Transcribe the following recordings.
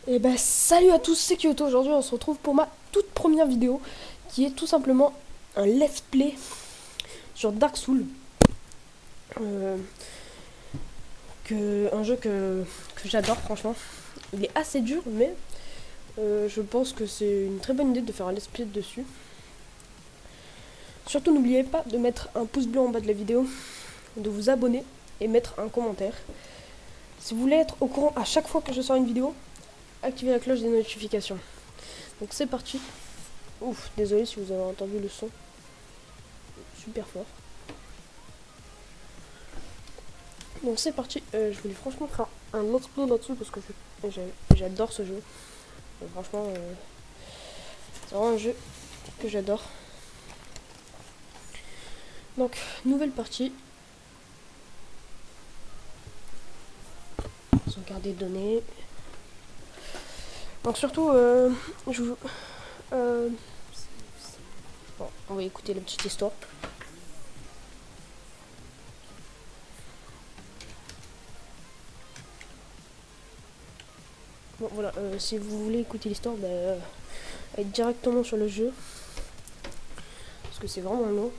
Et ben salut à tous, c'est Kyoto. Aujourd'hui on se retrouve pour ma toute première vidéo qui est tout simplement un let's play sur Dark Souls. Euh, un jeu que j'adore franchement. Il est assez dur mais je pense que c'est une très bonne idée de faire un let's play dessus. Surtout n'oubliez pas de mettre un pouce bleu en bas de la vidéo, de vous abonner et mettre un commentaire. Si vous voulez être au courant à chaque fois que je sors une vidéo, activez la cloche des notifications. Donc c'est parti. Ouf, désolé si vous avez entendu le son. Super fort. Donc c'est parti. Je voulais franchement faire un let's play là-dessus parce que j'adore ce jeu. Franchement, c'est vraiment un jeu que j'adore. Donc, nouvelle partie. Sauvegarder données. Donc surtout, je vous... bon, on va écouter la petite histoire. Bon voilà, si vous voulez écouter l'histoire, allez directement sur le jeu. Parce que c'est vraiment long.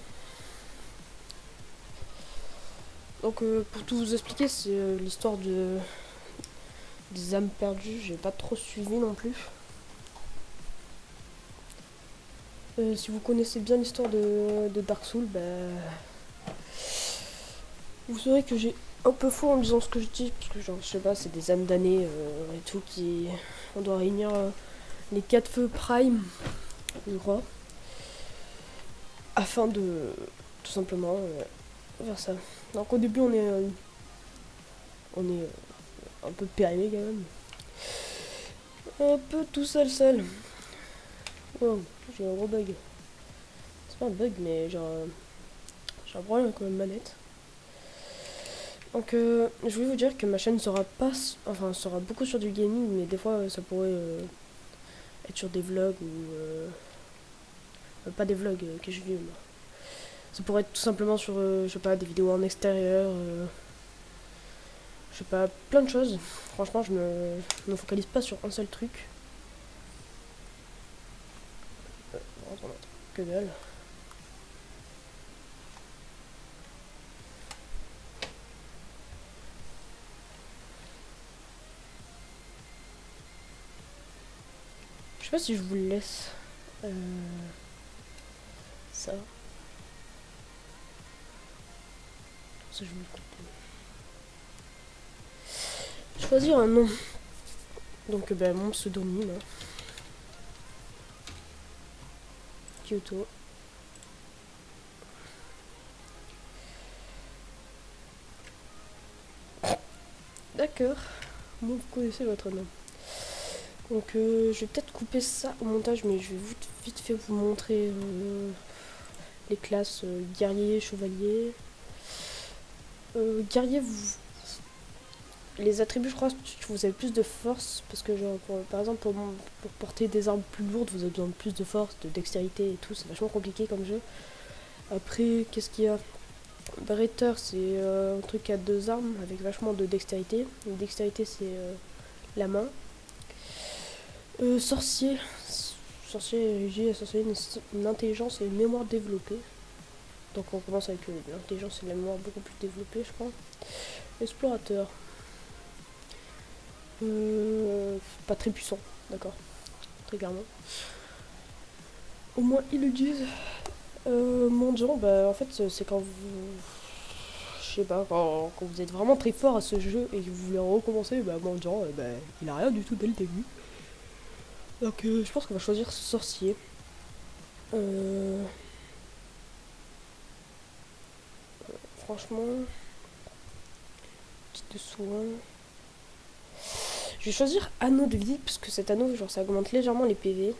Donc pour tout vous expliquer, c'est l'histoire des âmes perdues. J'ai pas trop suivi non plus. Si vous connaissez bien l'histoire de Dark Souls, vous saurez que j'ai un peu faux en disant ce que je dis, parce que genre, je sais pas, c'est des âmes damnées et tout qui... On doit réunir les 4 feux prime, je crois, afin de tout simplement faire ça. Donc au début on est un peu périmé quand même. Un peu tout seul. Oh, j'ai un gros bug. C'est pas un bug mais genre j'ai un problème avec ma manette. Donc je voulais vous dire que ma chaîne sera pas... Enfin sera beaucoup sur du gaming, mais des fois ça pourrait être sur des vlogs ou... pas des vlogs que je vis moi. Ça pourrait être tout simplement sur, je sais pas, des vidéos en extérieur, je sais pas, plein de choses. Franchement, je me focalise pas sur un seul truc. Que dalle. Je sais pas si je vous laisse ça. Ça, je vais le couper. Choisir un nom. Donc, mon pseudonyme. Hein. Kyoto. D'accord. Bon, vous connaissez votre nom. Donc, je vais peut-être couper ça au montage, mais je vais vite fait vous montrer les classes guerrier, chevalier. Guerrier, les attributs, je crois que vous avez plus de force, parce que genre, par exemple, pour porter des armes plus lourdes, vous avez besoin de plus de force, de dextérité et tout, c'est vachement compliqué comme jeu. Après, qu'est-ce qu'il y a? Beretta, c'est un truc à 2 armes, avec vachement de dextérité. Une dextérité, c'est la main. Sorcier, j'ai sorcier une intelligence et une mémoire développée. Donc on commence avec l'intelligence et la mémoire beaucoup plus développée, je crois. Explorateur. Pas très puissant, d'accord. Très clairement. Au moins ils le disent. Mendiant, en fait c'est quand vous... Je sais pas, quand vous êtes vraiment très fort à ce jeu et que vous voulez recommencer, mendiant, il a rien du tout dès le début. Donc je pense qu'on va choisir sorcier. Franchement, petit de soin. Je vais choisir anneau de vie, parce que cet anneau, genre, ça augmente légèrement les PV.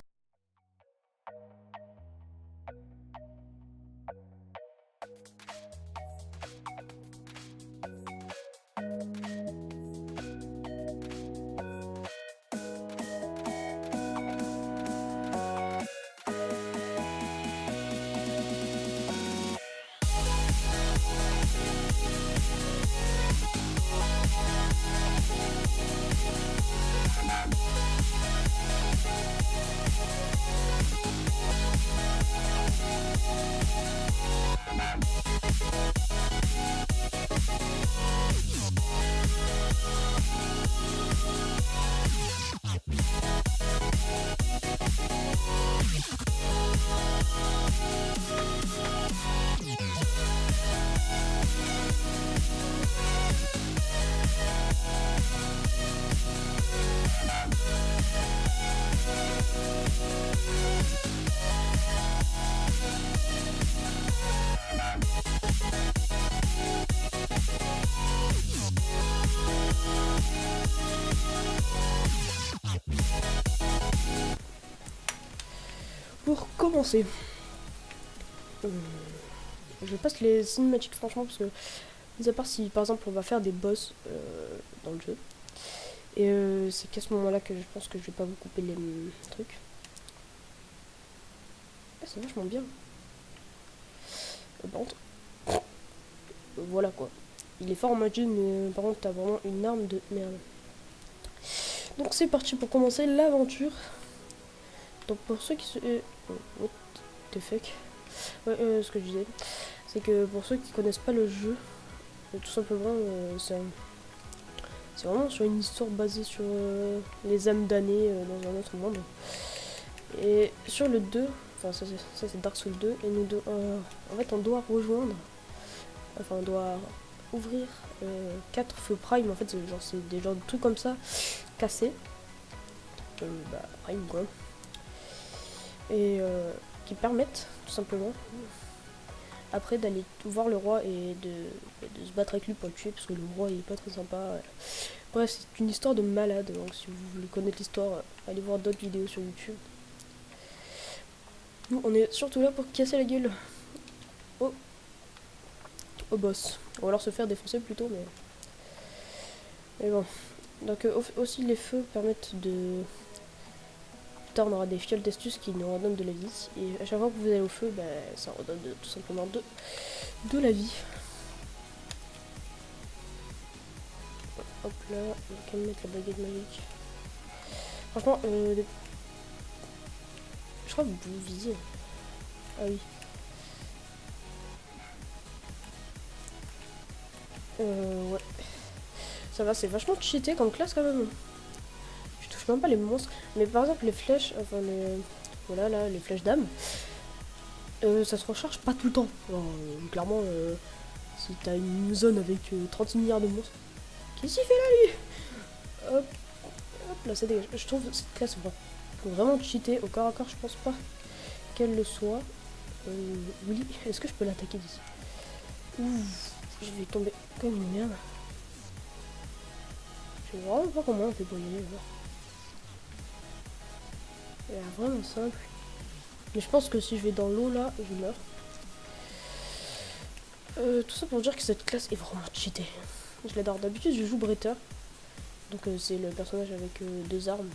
pour commencer. Je passe les cinématiques franchement parce que, mis à part si par exemple on va faire des boss dans le jeu, et c'est qu'à ce moment là que je pense que je vais pas vous couper les trucs. Ah, c'est vachement bien. Par contre, voilà quoi. Il est fort en magie, mais par contre t'as vraiment une arme de merde. Donc c'est parti pour commencer l'aventure. Donc pour ceux qui se... what the fuck. Ouais, ce que je disais, c'est que pour ceux qui connaissent pas le jeu, tout simplement, c'est vraiment sur une histoire basée sur les âmes damnées dans un autre monde. Et sur le 2, enfin ça c'est Dark Souls 2, et nous en fait on doit rejoindre, enfin on doit ouvrir 4 feux prime, en fait c'est des genres de trucs comme ça, cassés, prime quoi, et qui permettent tout simplement après d'aller voir le roi et de se battre avec lui pour le tuer parce que le roi il est pas très sympa. Bref, c'est une histoire de malade, donc si vous voulez connaître l'histoire, allez voir d'autres vidéos sur YouTube. Nous on est surtout là pour casser la gueule au boss, ou alors se faire défoncer plutôt, mais bon. Donc aussi les feux permettent de... Plus tard on aura des fioles d'astuces qui nous redonnent de la vie, et à chaque fois que vous allez au feu, ça redonne tout simplement de la vie. Hop là, on va quand même mettre la baguette magique. Franchement, je crois que vous visez. Ah oui. Ouais. Ça va, c'est vachement cheaté comme classe quand même. Je touche même pas les monstres. Mais par exemple, les flèches, enfin les... Voilà, là, les flèches d'âme. Ça se recharge pas tout le temps. Alors, clairement, si t'as une zone avec 36 milliards de monstres. Qu'est-ce qu'il fait là, lui? Hop. Hop là, ça dégage. Je trouve cette classe vraiment cheatée. Au corps à corps, je pense pas qu'elle le soit. Oui, est-ce que je peux l'attaquer d'ici? Ouf, je vais tomber comme une merde. Je sais vraiment pas comment on fait pour y aller. Elle est vraiment simple. Mais je pense que si je vais dans l'eau là, je meurs. Tout ça pour dire que cette classe est vraiment cheatée. Je l'adore. D'habitude, je joue Bretter. Donc c'est le personnage avec 2 armes.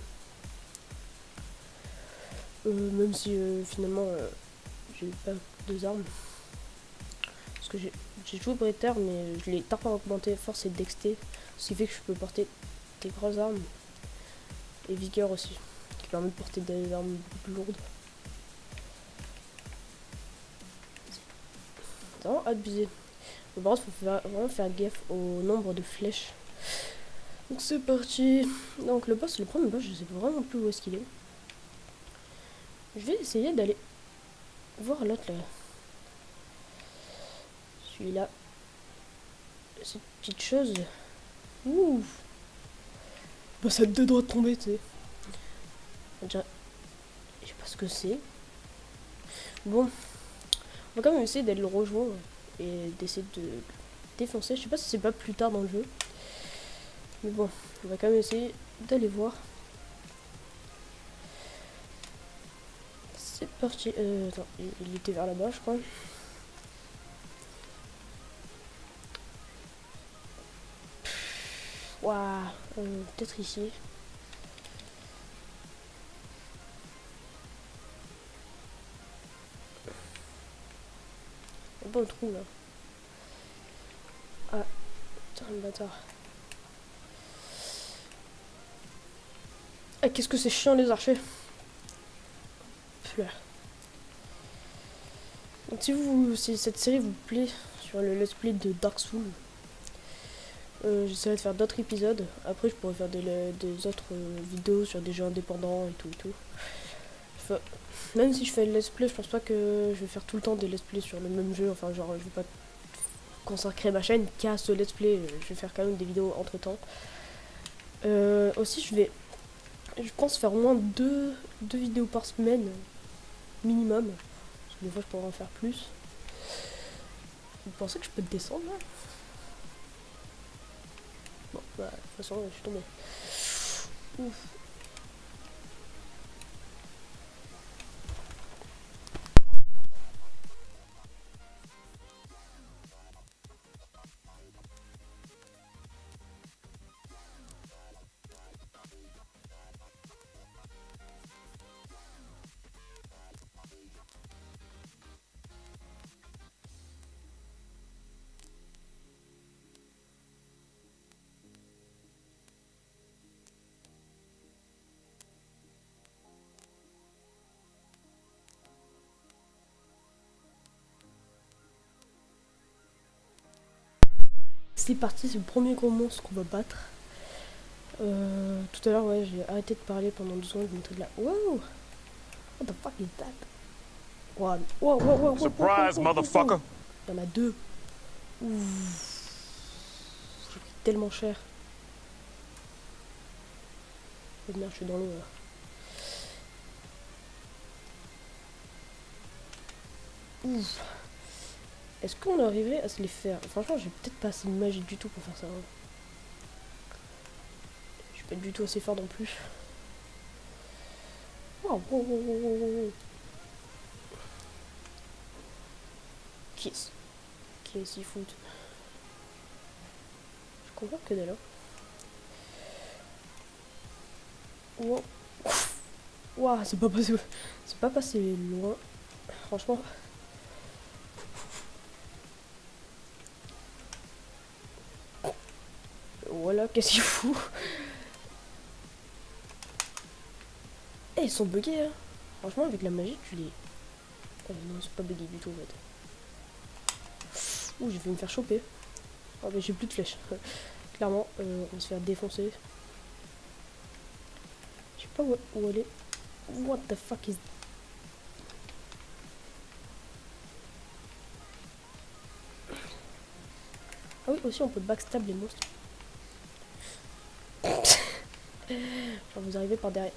Même si finalement j'ai pas 2 armes. Parce que j'ai joué Bretter, mais je l'ai tard augmenté force et dexté. Ce qui fait que je peux porter des grosses armes. Et vigueur aussi. Qui permet de porter des armes beaucoup plus lourdes. C'est vraiment abusé. Mais par contre, il faut vraiment faire gaffe au nombre de flèches. Donc c'est parti. Donc le premier boss, je sais vraiment plus où est-ce qu'il est. Je vais essayer d'aller voir l'autre là. Celui-là. Cette petite chose. Ouh. Bah ça a 2 doigts de tomber, tu sais. Déjà, je sais pas ce que c'est. Bon. On va quand même essayer d'aller le rejoindre. Et d'essayer de défoncer. Je sais pas si c'est pas plus tard dans le jeu. Mais bon, on va quand même essayer d'aller voir. C'est parti. Attends, il était vers là-bas, je crois. Waouh, peut-être ici. Il y a pas un trou là. Ah, putain, le bâtard. Ah, qu'est-ce que c'est chiant les archers. Là. Donc si cette série vous plaît sur le let's play de Dark Souls, j'essaierai de faire d'autres épisodes. Après je pourrais faire des autres vidéos sur des jeux indépendants et tout et tout. Enfin, même si je fais le let's play, je pense pas que je vais faire tout le temps des let's play sur le même jeu. Enfin genre je vais pas consacrer ma chaîne qu'à ce let's play. Je vais faire quand même des vidéos entre temps. Aussi je pense faire au moins deux vidéos par semaine minimum. Parce que des fois je pourrais en faire plus. Vous pensez que je peux te descendre là? Bon, bah, de toute façon, je suis tombé. Ouf. c'est parti, c'est le premier gros monstre qu'on va battre. Tout à l'heure, ouais, j'ai arrêté de parler pendant 2 secondes, de montrer de la... Wow! What the fuck is that? Wow, wow, wow, wow, Surprise, motherfucker! Il y en a 2. Ouf. J'ai pris tellement cher. Oh merde, je suis dans l'eau là. Ouf. Est-ce qu'on arriverait à se les faire? Franchement, j'ai peut-être pas assez de magie du tout pour faire ça. Hein. Je suis pas du tout assez fort non plus. Wow, wow, wow, wow, wow, wow. Qu'est-ce qu'ils foutent? Je comprends que dalle. Wow. Wow, c'est pas passé loin. Franchement. Voilà, qu'est-ce qu'il fout? Eh, ils sont buggés, hein. Franchement, avec la magie, tu les... Oh, non, c'est pas buggé du tout, en fait. Ouh, j'ai failli me faire choper. Oh, mais j'ai plus de flèches. Clairement, on va se faire défoncer. Je sais pas où aller. What the fuck is... Ah oui, aussi, on peut backstab les monstres. Genre, vous arrivez par derrière.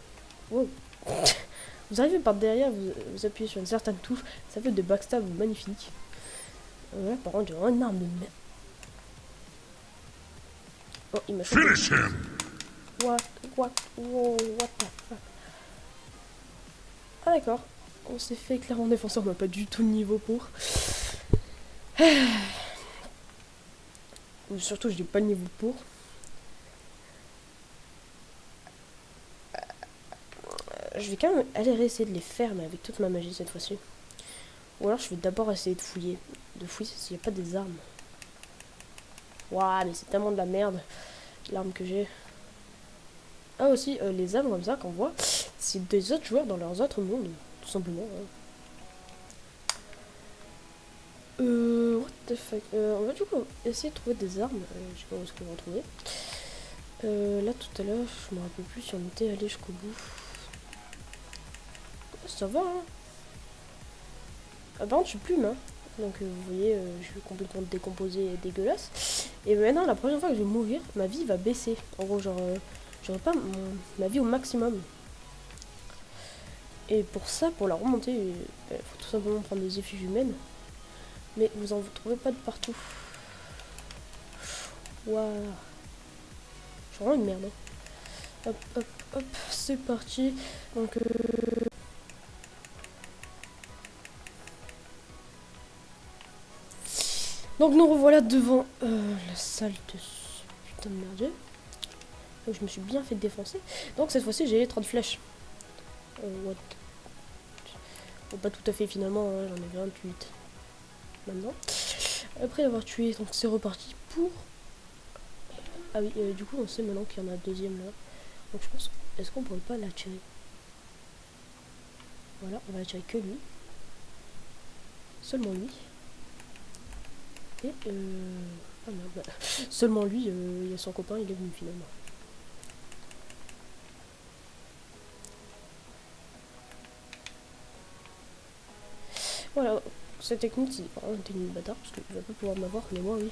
Wow. Vous arrivez par derrière, vous appuyez sur une certaine touche, ça fait des backstabs magnifiques. Voilà, par contre, j'ai une arme de merde. Oh, il m'a chopé. What wow, what the fuck. Ah d'accord, on s'est fait clairement défoncer, on n'a pas du tout le niveau pour. Ou surtout, je n'ai pas le niveau pour. Je vais quand même aller réessayer de les faire, mais avec toute ma magie cette fois-ci. Ou alors je vais d'abord essayer de fouiller. De fouiller s'il n'y a pas des armes. Waouh, mais c'est tellement de la merde, l'arme que j'ai. Ah aussi, les armes comme ça qu'on voit, c'est des autres joueurs dans leurs autres mondes, tout simplement. Hein. What the fuck. On va du coup essayer de trouver des armes. Je sais pas où est-ce qu'on va en trouver. Là tout à l'heure, je me rappelle plus si on était allé jusqu'au bout. Ça va, hein. Ah, par contre, je suis plume, hein. Donc, vous voyez, je suis complètement décomposé et dégueulasse. Et maintenant, la prochaine fois que je vais mourir, ma vie va baisser. En gros, genre, j'aurai pas ma vie au maximum. Et pour ça, pour la remonter, il faut tout simplement prendre des effigies humaines. Mais vous en trouvez pas de partout. Waouh. Je suis vraiment une merde. Hein. Hop, hop, hop, c'est parti. Donc, nous revoilà devant la salle de ce putain de merdier. Donc je me suis bien fait défoncer. Donc cette fois-ci j'ai les 30 flèches. What? Bon, pas tout à fait finalement, hein, j'en ai 28 maintenant. Après avoir tué, donc c'est reparti pour... Ah oui, du coup on sait maintenant qu'il y en a un deuxième là. Donc je pense, est-ce qu'on pourrait pas l'attirer? Voilà, on va attirer que lui. Seulement lui. Et ah merde, bah, seulement lui, il y a son copain, il est venu finalement. Voilà, cette technique c'est vraiment une technique bâtard parce qu'il va pas pouvoir m'avoir, mais moi oui.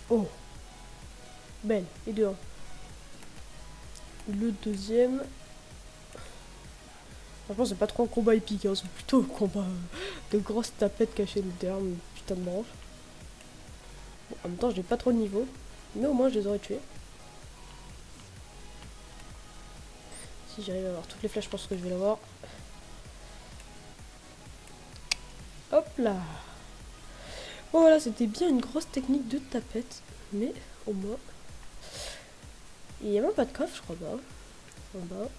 Oh, belle, et deux. Le deuxième. Franchement, c'est pas trop un combat épique, hein, c'est plutôt un combat de grosses tapettes cachées derrière une putain de branche. Bon, en même temps, j'ai pas trop de niveau, mais au moins je les aurais tués. Si j'arrive à avoir toutes les flèches, je pense que je vais l'avoir. Hop là. Bon voilà, c'était bien une grosse technique de tapette, mais au moins Il n'y a même pas de coffre, je crois pas. En bas.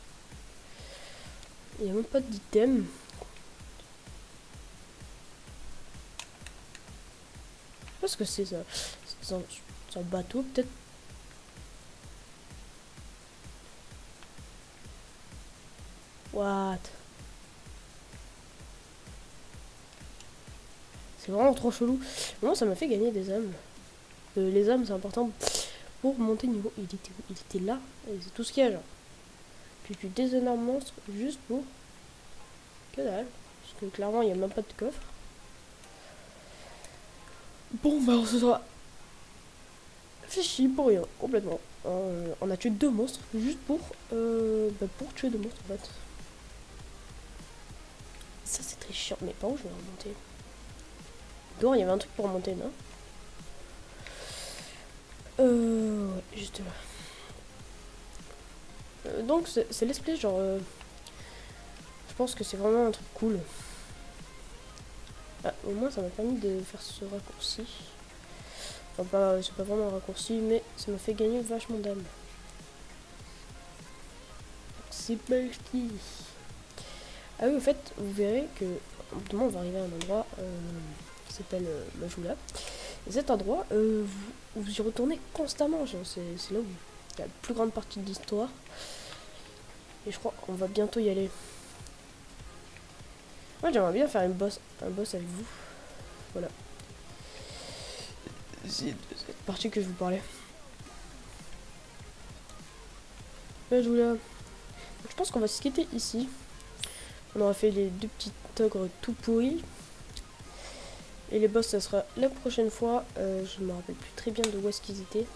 Il n'y a même pas d'item. Je sais pas ce que c'est ça. C'est un bateau peut-être. What? C'est vraiment trop chelou. Moi ça m'a fait gagner des âmes. Les âmes c'est important pour monter niveau. Il était là. Et c'est tout ce qu'il y a genre. Puis tu déshonores un monstre juste pour. Que dalle. Parce que clairement il n'y a même pas de coffre. Bon bah on se sera fait chier pour rien, complètement. On a tué 2 monstres juste pour tuer 2 monstres en fait. Ça c'est très chiant. Mais par où je vais remonter? Dehors il y avait un truc pour remonter, non? Ouais, juste là. Donc c'est let's play genre je pense que c'est vraiment un truc cool. Ah, au moins ça m'a permis de faire ce raccourci. Enfin pas, c'est pas vraiment un raccourci mais ça m'a fait gagner vachement d'âme. C'est parti. Ah oui, au fait, vous verrez que demain on va arriver à un endroit qui s'appelle Majula. Et cet endroit, vous y retournez constamment. C'est là où il y a la plus grande partie de l'histoire. Et je crois qu'on va bientôt y aller. Moi j'aimerais bien faire un boss avec vous. Voilà. C'est de cette partie que je vous parlais. Majula. Je pense qu'on va se quitter ici. On aura fait les 2 petits ogres tout pourris. Et les boss, ça sera la prochaine fois. Je me rappelle plus très bien de où est-ce qu'ils étaient.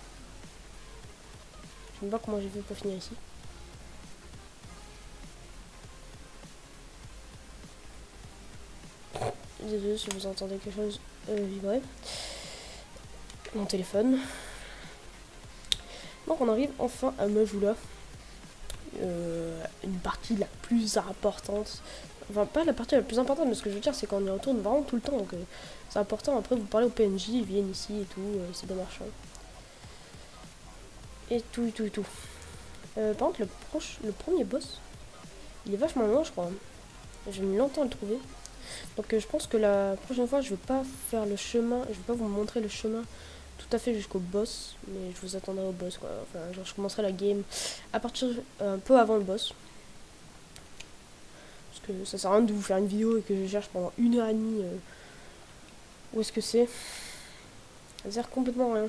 Je ne sais pas comment j'ai fait pour finir ici. Désolé si vous entendez quelque chose vibrer. Mon téléphone. Donc on arrive enfin à Majula. Une partie la plus importante. Enfin, pas la partie la plus importante, mais ce que je veux dire, c'est qu'on y retourne vraiment tout le temps. Donc, c'est important. Après, vous parlez au PNJ, ils viennent ici et tout. C'est des marchands. Et tout, et tout, et tout. Par contre, le premier boss, il est vachement loin, je crois. J'ai mis longtemps à le trouver. Donc, je pense que la prochaine fois, je vais pas faire le chemin. Je vais pas vous montrer le chemin tout à fait jusqu'au boss. Mais je vous attendrai au boss, quoi. Enfin, genre, je commencerai la game à partir un peu avant le boss. Que ça sert à rien de vous faire une vidéo et que je cherche pendant 1h30 où est-ce que c'est. Ça sert complètement à rien.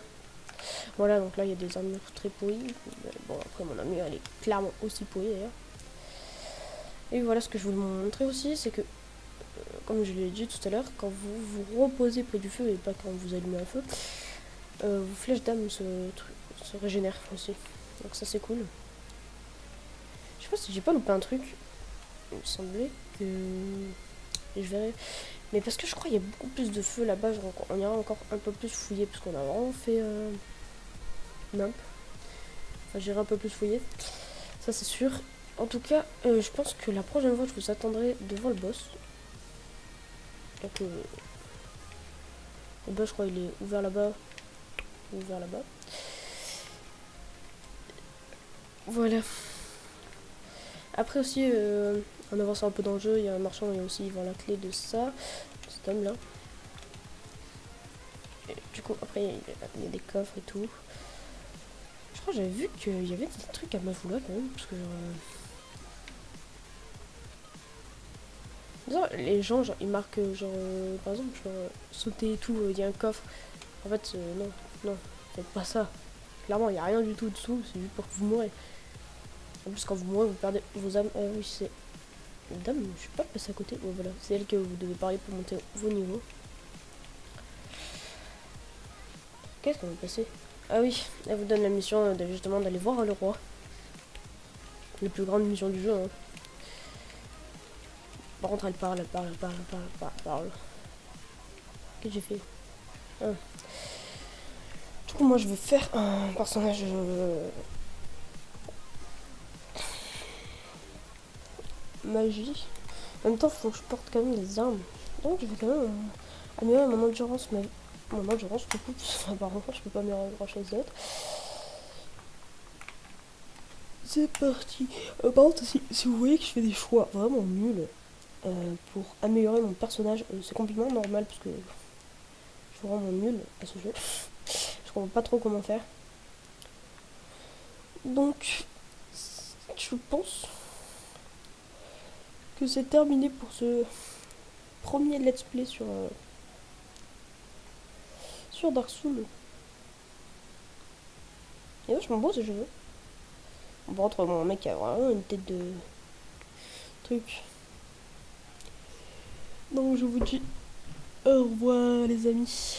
Voilà, donc là il y a des armures très pourries. Bon, après mon armure elle est clairement aussi pourrie d'ailleurs. Et voilà ce que je voulais vous montrer aussi, c'est que comme je l'ai dit tout à l'heure, quand vous vous reposez près du feu et pas quand vous allumez un feu, vos flèches d'âme se régénèrent aussi. Donc ça c'est cool. Je sais pas si j'ai pas loupé un truc. Il me semblait que. Et je verrai. Mais parce que je crois qu'il y a beaucoup plus de feu là-bas, on ira encore un peu plus fouiller, parce qu'on a vraiment fait. Enfin, j'irai un peu plus fouiller. Ça, c'est sûr. En tout cas, je pense que la prochaine fois, je vous attendrai devant le boss. Donc, le boss, je crois, il est ouvert là-bas. Ouvert là-bas. Voilà. Après aussi, en avançant un peu dans le jeu, il y a un marchand, il y a aussi voir la clé de ça, cet homme là. Et du coup, après, il y a des coffres et tout. Je crois que j'avais vu qu'il y avait des trucs à Majula quand même, parce que genre, les gens, genre, ils marquent, genre, par exemple, genre, sauter et tout, il y a un coffre. En fait, non, faites pas ça. Clairement, il n'y a rien du tout dessous, c'est juste pour que vous mourrez. En plus, quand vous mourrez, vous perdez vos âmes. Oui, c'est. Dame, je suis pas passé à côté. Ouais, voilà, c'est elle que vous devez parler pour monter vos niveaux. Qu'est-ce qu'on va passer? Ah oui, elle vous donne la mission justement d'aller voir le roi. La plus grande mission du jeu. Hein. Par contre, elle parle. Qu'est-ce que j'ai fait? Ah. Du coup, moi, je vais faire un personnage. Magie. En même temps, faut que je porte quand même des armes. Donc, je vais quand même améliorer mon endurance. Mais mon endurance, du coup, apparemment, je peux pas améliorer grand chose d'autre. c'est parti. Par contre, si vous voyez que je fais des choix vraiment nuls pour améliorer mon personnage, c'est complètement normal parce que je suis vraiment nul à ce jeu. Je comprends pas trop comment faire. Donc, je pense que c'est terminé pour ce premier let's play sur Dark Souls. Et vachement beau ce jeu. Bon, entre mon mec a vraiment une tête de truc. Donc je vous dis au revoir les amis.